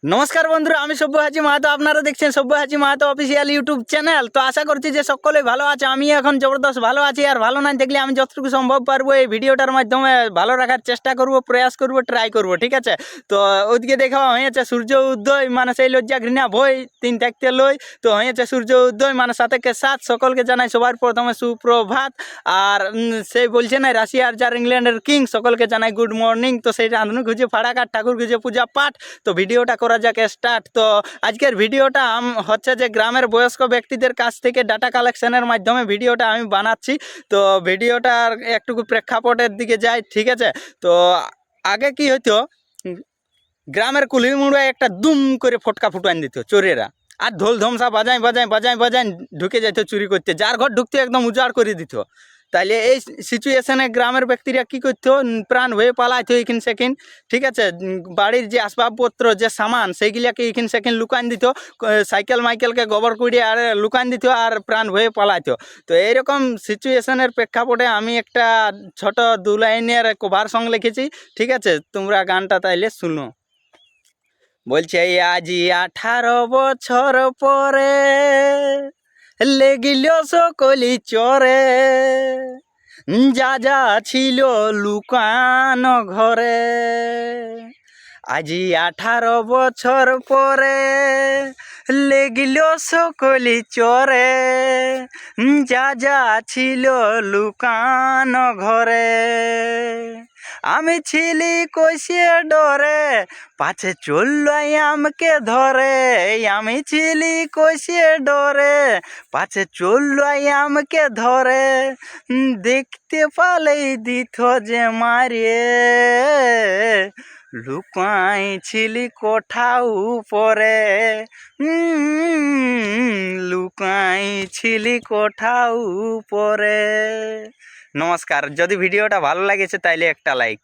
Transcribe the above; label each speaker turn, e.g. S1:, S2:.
S1: নমস্কার বন্ধুরা, আমি সব্যসাচী মাহাতো। আপনারা দেখছেন Sabyasachi Mahato official YouTube channel. তো আশা করছি যে সকলেই ভালো আছে। আমি এখন জবরদস্ত ভালো আছি, আর ভালো না থাকলে আমি যতটুকু সম্ভব পারবো এই ভিডিওটার মাধ্যমে ভালো রাখার চেষ্টা করব, প্রয়াস করব, ট্রাই করব, ঠিক আছে। তো ওদিকে দেখা হয়েছে সূর্য উদয়, মানে সেই লজ্জা ঘৃণা ভয় তিন থাকতে লই। তো হয়েছে সূর্য উদয়, মানে সাথে সাথ সকলকে জানাই সবার প্রথমে সুপ্রভাত। আর সেই বলছে না রাশিয়ার যার ইংল্যান্ডের কিং, সকলকে জানাই গুড মর্নিং। তো সেই রাঁধুনি খুঁজে ফাড়াকার, ঠাকুর খুঁজে পূজা পাঠ। তো ভিডিওটা করা যাক স্টার্ট। তো আজকের ভিডিওটা হচ্ছে যে গ্রামের বয়স্ক ব্যক্তিদের কাছ থেকে ডাটা কালেকশনের মাধ্যমে ভিডিওটা আমি বানাচ্ছি। তো ভিডিওটার একটু প্রেক্ষাপটের দিকে যাই, ঠিক আছে। তো আগে কি হইতো, গ্রামের কুলি মুড়ায় একটা দুম করে ফটকা ফুটান দিত চোরেরা, আর ঢোল ধমসা বাজাই বাজাই বাজাই বাজাই ঢুকে যেত চুরি করতে, যার ঘর ঢুকতে একদম উজাড় করে দিত। তাইলে এই সিচুয়েশনে গ্রামের ব্যক্তিরা কী করতো, প্রাণ হয়ে পালাইতো এইখান সেখান, ঠিক আছে। বাড়ির যে আসবাবপত্র, যে সামান, সেইগুলাকে এইখান সেখান লুকান দিত, সাইকেল মাইকেলকে গোবর কুড়িয়ে আর লুকান দিত, আর প্রাণ হয়ে পালাইতো। তো এইরকম সিচুয়েশনের প্রেক্ষাপটে আমি একটা ছোট 2 লাইনের কভার সং লিখেছি, ঠিক আছে। তোমরা গানটা তাইলে শুনো। বলছে আজি 18 বছর পরে লেগিল সকলি চরে, যা যা ছিল লুকানো ঘরে। আজি 18 বছর পরে লেগিল সকলি চরে, যা যা ছিল লুকানো ঘরে। আমি ছিলি কষিয়ে ডরে, পাছে চলল আমকে ধরে। আমি ছিলি কষিয়ে ডরে, পাছে চলল আমকে ধরে। দেখতে পালেই দিত যে মারিয়ে, লুকাই ছিলি কোঠাও উপরে। লুকাই ছিলি কোঠাও উপরে। নমস্কার। যদি ভিডিওটা ভালো লাগেছে তাইলে একটা লাইক।